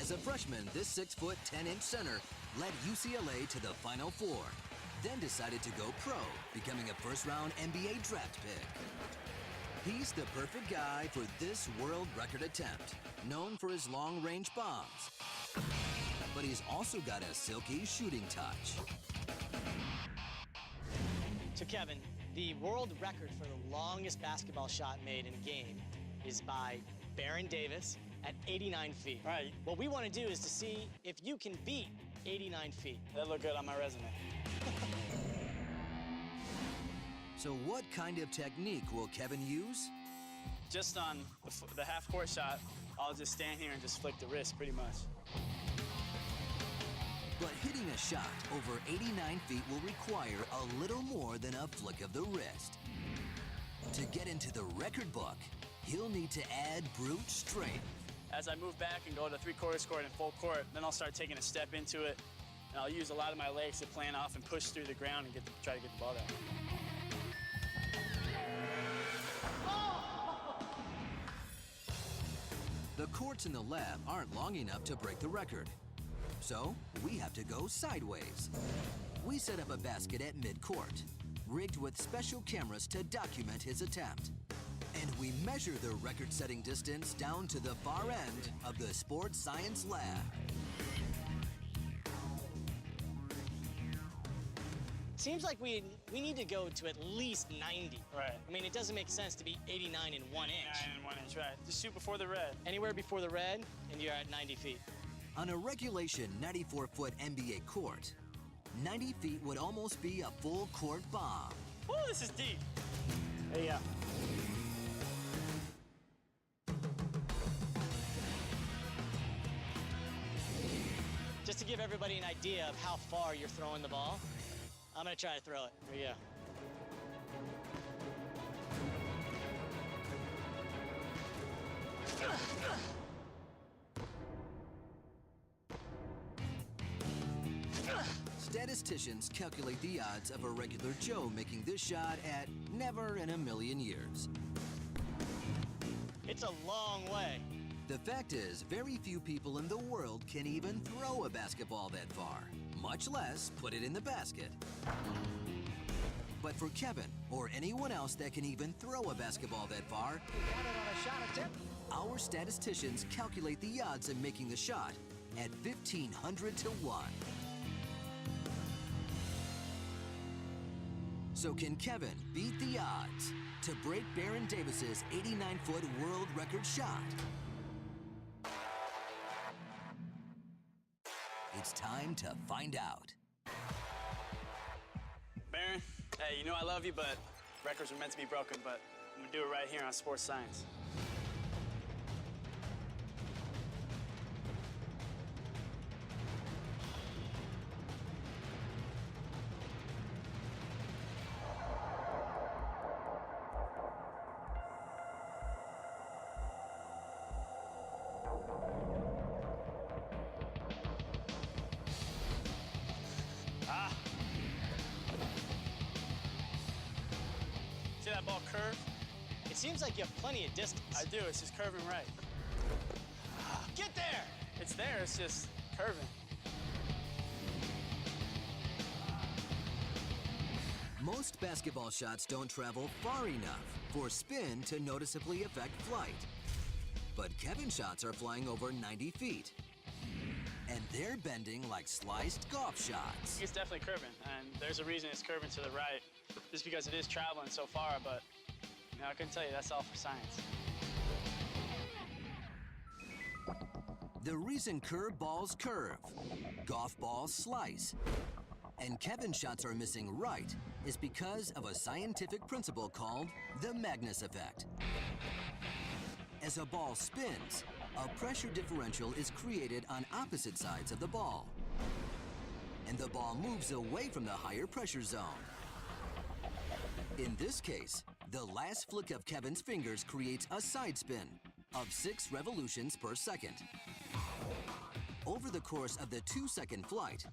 As a freshman, this 6-foot, 10-inch center led UCLA to the Final Four, then decided to go pro, becoming a first-round NBA draft pick. He's the perfect guy for this world record attempt, known for his long-range bombs. But he's also got a silky shooting touch. So Kevin, the world record for the longest basketball shot made in a game is by Baron Davis at 89 feet. Right. What we want to do is to see if you can beat 89 feet. That look good on my resume. So what kind of technique will Kevin use? Just on the half-court shot, I'll just stand here and just flick the wrist, pretty much. But hitting a shot over 89 feet will require a little more than a flick of the wrist. To get into the record book, he'll need to add brute strength. As I move back and go to three-quarters court and full court, then I'll start taking a step into it, and I'll use a lot of my legs to plant off and push through the ground and try to get the ball down. The courts in the lab aren't long enough to break the record. So we have to go sideways. We set up a basket at mid-court, rigged with special cameras to document his attempt. And we measure the record-setting distance down to the far end of the sports science lab. Seems like we need to go to at least 90. Right. I mean, it doesn't make sense to be 89 in 1 inch. 9 and 1 inch, right. Just shoot before the red. Anywhere before the red, and you're at 90 feet. On a regulation 94-foot NBA court, 90 feet would almost be a full-court bomb. Woo, this is deep. There you go. Just to give everybody an idea of how far you're throwing the ball, I'm gonna try to throw it. Here we go. Statisticians calculate the odds of a regular Joe making this shot at never in a million years. It's a long way. The fact is, very few people in the world can even throw a basketball that far, much less put it in the basket. But for Kevin, or anyone else that can even throw a basketball that far, our statisticians calculate the odds of making the shot at 1,500 to 1. So can Kevin beat the odds to break Baron Davis's 89-foot world record shot? It's time to find out. Baron, hey, you know I love you, but records are meant to be broken, but I'm gonna do it right here on Sports Science. See that ball curve? It seems like you have plenty of distance. I do, it's just curving right. Get there! It's there, it's just curving. Most basketball shots don't travel far enough for spin to noticeably affect flight. But Kevin's shots are flying over 90 feet. And they're bending like sliced golf shots. It's definitely curving, and there's a reason it's curving to the right, just because it is traveling so far, but you know, I can tell you that's all for science. The reason curve balls curve, golf balls slice, and Kevin's shots are missing right is because of a scientific principle called the Magnus effect. As a ball spins, a pressure differential is created on opposite sides of the ball, and the ball moves away from the higher pressure zone. In this case, the last flick of Kevin's fingers creates a side spin of 6 revolutions per second. Over the course of the 2-second flight,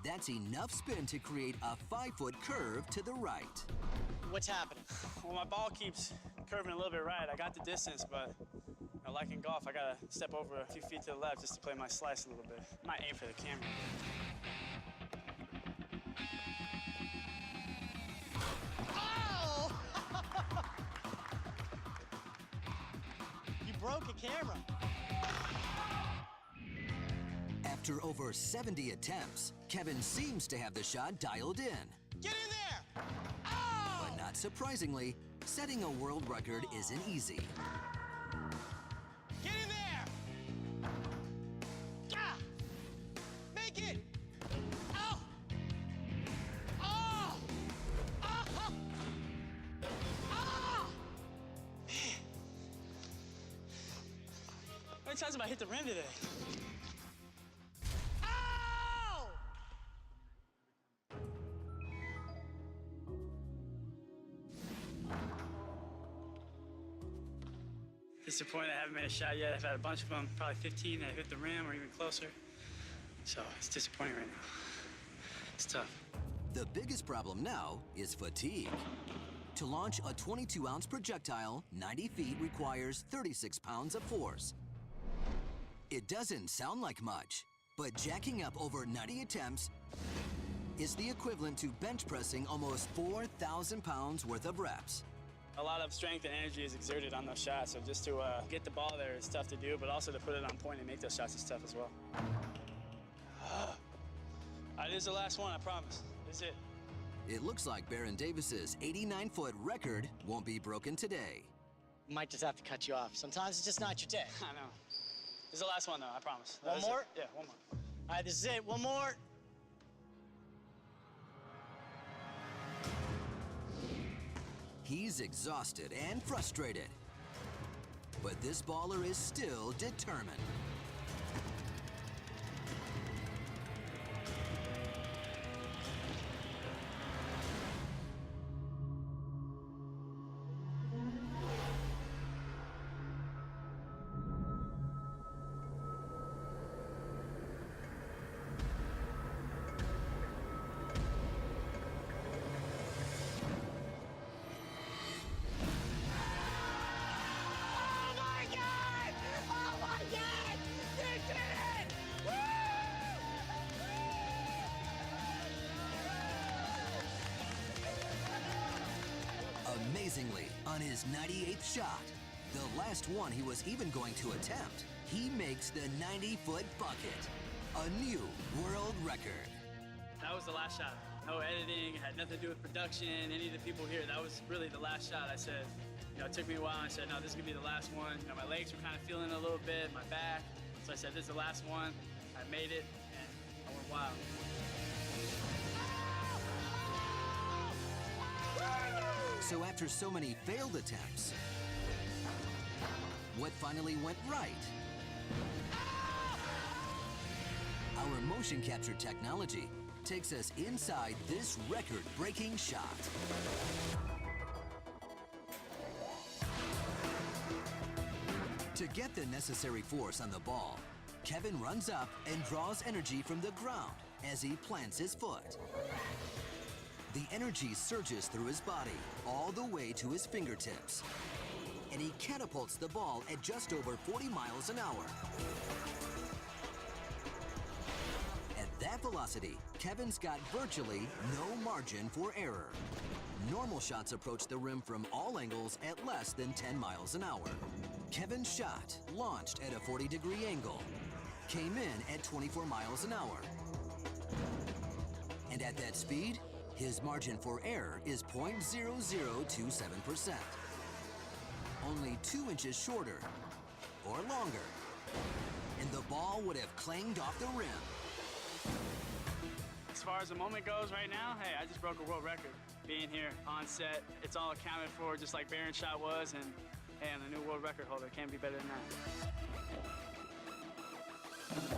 that's enough spin to create a 5-foot curve to the right. What's happening? Well, my ball keeps curving a little bit right. I got the distance, but Like in golf, I gotta step over a few feet to the left just to play my slice a little bit. Might aim for the camera. Oh! You broke a camera. After over 70 attempts, Kevin seems to have the shot dialed in. Get in there! Oh! But not surprisingly, setting a world record isn't easy. Get in there! Ah! Make it! Oh! Oh! Oh! Oh! How many times have I hit the rim today? Oh! Disappointed I haven't made a shot yet. I've had a bunch of them, probably 15 that hit the rim or even closer. So it's disappointing right now. It's tough. The biggest problem now is fatigue. To launch a 22-ounce projectile 90 feet requires 36 pounds of force. It doesn't sound like much, but jacking up over 90 attempts is the equivalent to bench pressing almost 4,000 pounds worth of reps. A lot of strength and energy is exerted on those shots, so just to get the ball there is tough to do, but also to put it on point and make those shots is tough as well. This is the last one, I promise. This is it. It looks like Baron Davis's 89-foot record won't be broken today. Might just have to cut you off. Sometimes it's just not your day. I know. This is the last one, though, I promise. One more? Yeah, one more. All right, this is it. One more. He's exhausted and frustrated, but this baller is still determined. Amazingly, on his 98th shot, the last one he was even going to attempt, he makes the 90-foot bucket, a new world record. That was the last shot. No editing, it had nothing to do with production, any of the people here. That was really the last shot. I said, it took me a while. I said, no, this is gonna be the last one. My legs were kind of feeling it a little bit, my back. So I said, this is the last one. I made it, and I went wild. So after so many failed attempts, what finally went right? Our motion capture technology takes us inside this record-breaking shot. To get the necessary force on the ball, Kevin runs up and draws energy from the ground as he plants his foot. The energy surges through his body all the way to his fingertips, and he catapults the ball at just over 40 miles an hour. At that velocity, Kevin's got virtually no margin for error. Normal shots approach the rim from all angles at less than 10 miles an hour. Kevin's shot, launched at a 40-degree angle, came in at 24 miles an hour. And at that speed, his margin for error is 0.0027%. Only 2 inches shorter or longer, and the ball would have clanged off the rim. As far as the moment goes right now, hey, I just broke a world record. Being here on set, it's all accounted for just like Baron's shot was, and hey, I'm the new world record holder. Can't be better than that.